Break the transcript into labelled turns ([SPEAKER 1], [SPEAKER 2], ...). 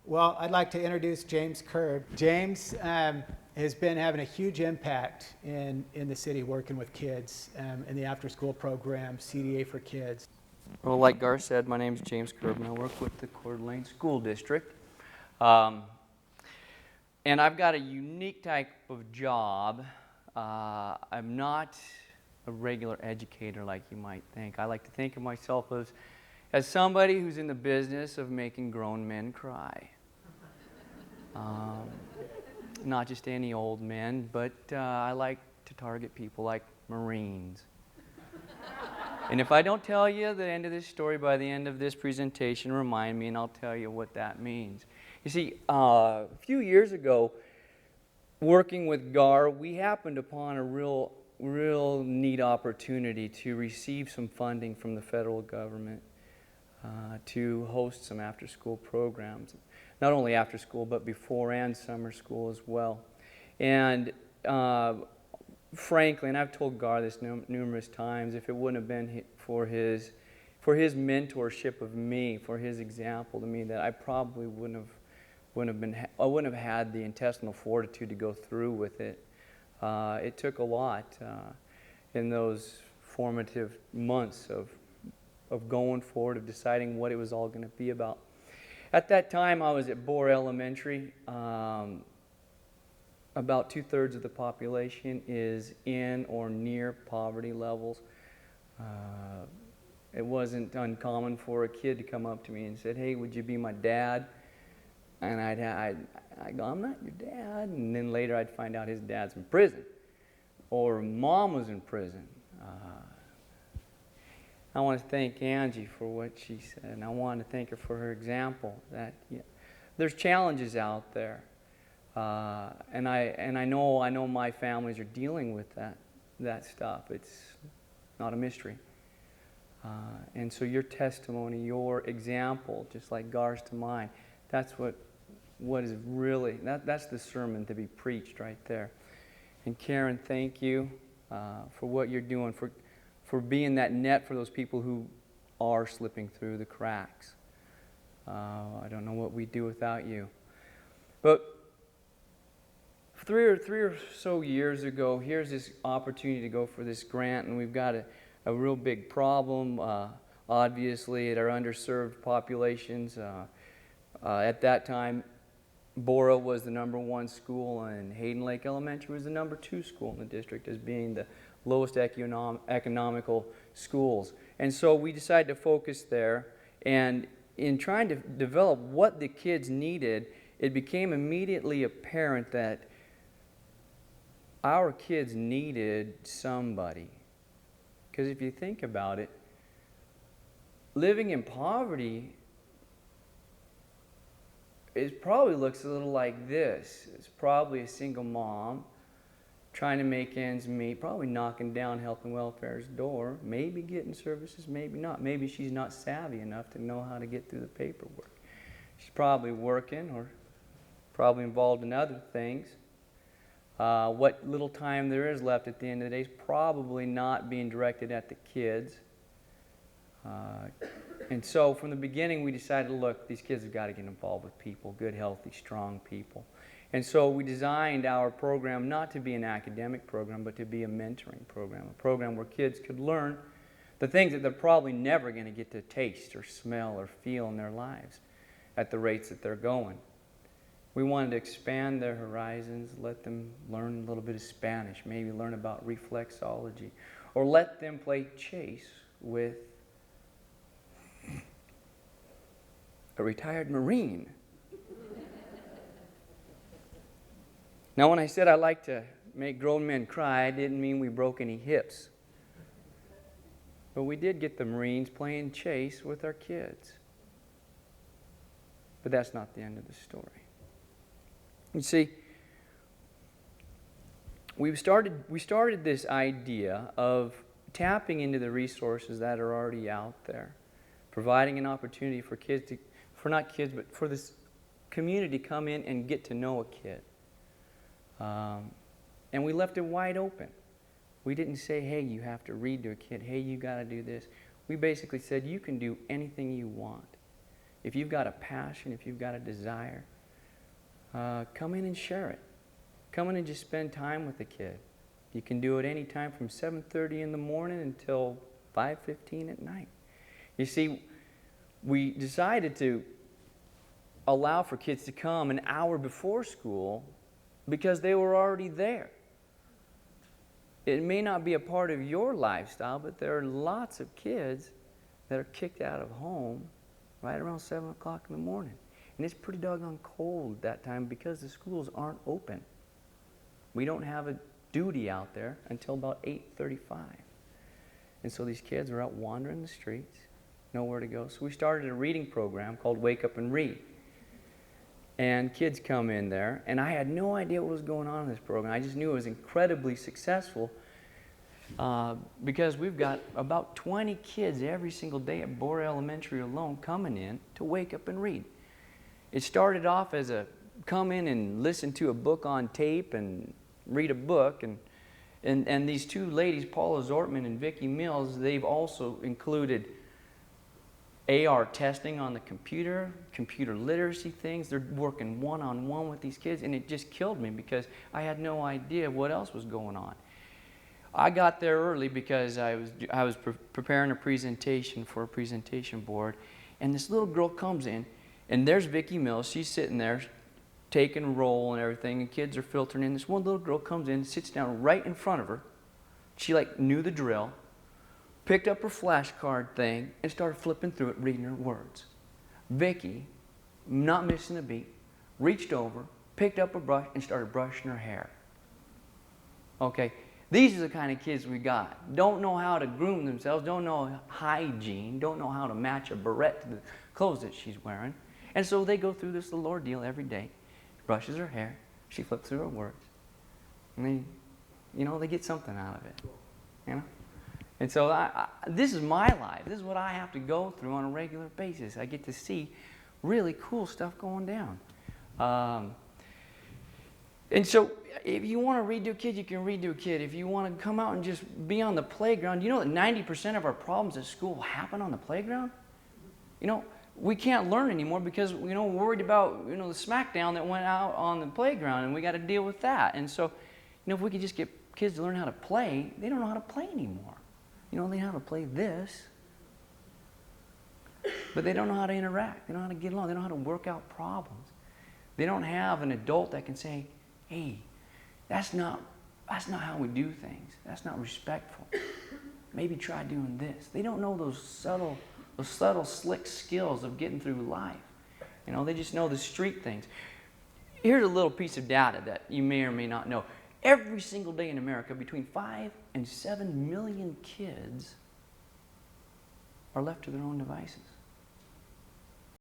[SPEAKER 1] Well, I'd like to introduce James Curb. James has been having a huge impact in the city working with kids in the after-school program, CDA for Kids.
[SPEAKER 2] Well, like Gar said, my name is James Curb, and I work with the Coeur d'Alene School District. And I've got a unique type of job. I'm not a regular educator like you might think. I like to think of myself as somebody who's in the business of making grown men cry. Not just any old men, but I like to target people like Marines. And if I don't tell you the end of this story by the end of this presentation, remind me and I'll tell you what that means. You see, a few years ago, working with GAR, we happened upon a real neat opportunity to receive some funding from the federal government to host some after-school programs. Not only after school, but before and summer school as well. And frankly, and I've told Gar this numerous times, if it wouldn't have been for his mentorship of me, for his example to me, that I probably wouldn't have had the intestinal fortitude to go through with it. It took a lot in those formative months of going forward, of deciding what it was all going to be about. At that time, I was at Bohr Elementary. About 2/3 of the population is in or near poverty levels. It wasn't uncommon for a kid to come up to me and said, "Hey, would you be my dad?" And I'd go, "I'm not your dad." And then later I'd find out his dad's in prison, or mom was in prison. I want to thank Angie for what she said, and I want to thank her for her example that there's challenges out there. And I know my families are dealing with that stuff. It's not a mystery. And so your testimony, your example, just like Gar's to mine, that's what is really, that's the sermon to be preached right there. And Karen, thank you for what you're doing, for being that net for those people who are slipping through the cracks. I don't know what we'd do without you. But three or so years ago, here's this opportunity to go for this grant, and we've got a real big problem, obviously, at our underserved populations. At that time, Bora was the #1 school, and Hayden Lake Elementary was the #2 school in the district as being the lowest economical schools. And so we decided to focus there, and in trying to develop what the kids needed, it became immediately apparent that our kids needed somebody. Because if you think about it, living in poverty, it probably looks a little like this. It's probably a single mom trying to make ends meet, probably knocking down Health and Welfare's door, maybe getting services, maybe not. Maybe she's not savvy enough to know how to get through the paperwork. She's probably working or probably involved in other things. What little time there is left at the end of the day is probably not being directed at the kids. And so from the beginning we decided, look, these kids have got to get involved with people, good, healthy, strong people. And so we designed our program not to be an academic program, but to be a mentoring program, a program where kids could learn the things that they're probably never going to get to taste or smell or feel in their lives at the rates that they're going. We wanted to expand their horizons, let them learn a little bit of Spanish, maybe learn about reflexology, or let them play chase with a retired Marine. Now, when I said I like to make grown men cry, I didn't mean we broke any hips. But we did get the Marines playing chase with our kids. But that's not the end of the story. You see, we started this idea of tapping into the resources that are already out there, providing an opportunity for kids to, for not kids, but for this community to come in and get to know a kid. And we left it wide open. We didn't say, hey, you have to read to a kid. Hey, you got to do this. We basically said, you can do anything you want. If you've got a passion, if you've got a desire, come in and share it. Come in and just spend time with the kid. You can do it any time from 7:30 in the morning until 5:15 at night. You see, we decided to allow for kids to come an hour before school because they were already there. It may not be a part of your lifestyle, but there are lots of kids that are kicked out of home right around 7 o'clock in the morning. And it's pretty doggone cold that time because the schools aren't open. We don't have a duty out there until about 8:35. And so these kids are out wandering the streets, nowhere to go. So we started a reading program called Wake Up and Read. And kids come in there, and I had no idea what was going on in this program. I just knew it was incredibly successful because we've got about 20 kids every single day at Bora Elementary alone coming in to wake up and read. It started off as a come in and listen to a book on tape and read a book. And these two ladies, Paula Zortman and Vicki Mills, they've also included AR testing on the computer literacy things. They're working one-on-one with these kids, and it just killed me because I had no idea what else was going on. I got there early because I was preparing a presentation for a presentation board, and this little girl comes in, and there's Vicki Mills. She's sitting there taking roll and everything, and kids are filtering in. This one little girl comes in, sits down right in front of her. She knew the drill. Picked up her flashcard thing and started flipping through it, reading her words. Vicki, not missing a beat, reached over, picked up a brush, and started brushing her hair. Okay, these are the kind of kids we got. Don't know how to groom themselves, don't know hygiene, don't know how to match a barrette to the clothes that she's wearing. And so they go through this little ordeal every day. Brushes her hair, she flips through her words. And they get something out of it. And so this is my life. This is what I have to go through on a regular basis. I get to see really cool stuff going down. And so if you want to read to a kid, you can read to a kid. If you want to come out and just be on the playground, you know that 90% of our problems at school happen on the playground? We can't learn anymore because, we're worried about, the smackdown that went out on the playground, and we got to deal with that. And so, if we could just get kids to learn how to play, they don't know how to play anymore. They know how to play this, but they don't know how to interact. They don't know how to get along. They don't know how to work out problems. They don't have an adult that can say, hey, that's not how we do things. That's not respectful. Maybe try doing this. They don't know those subtle, slick skills of getting through life. They just know the street things. Here's a little piece of data that you may or may not know. Every single day in America, between 5 and 7 million kids are left to their own devices.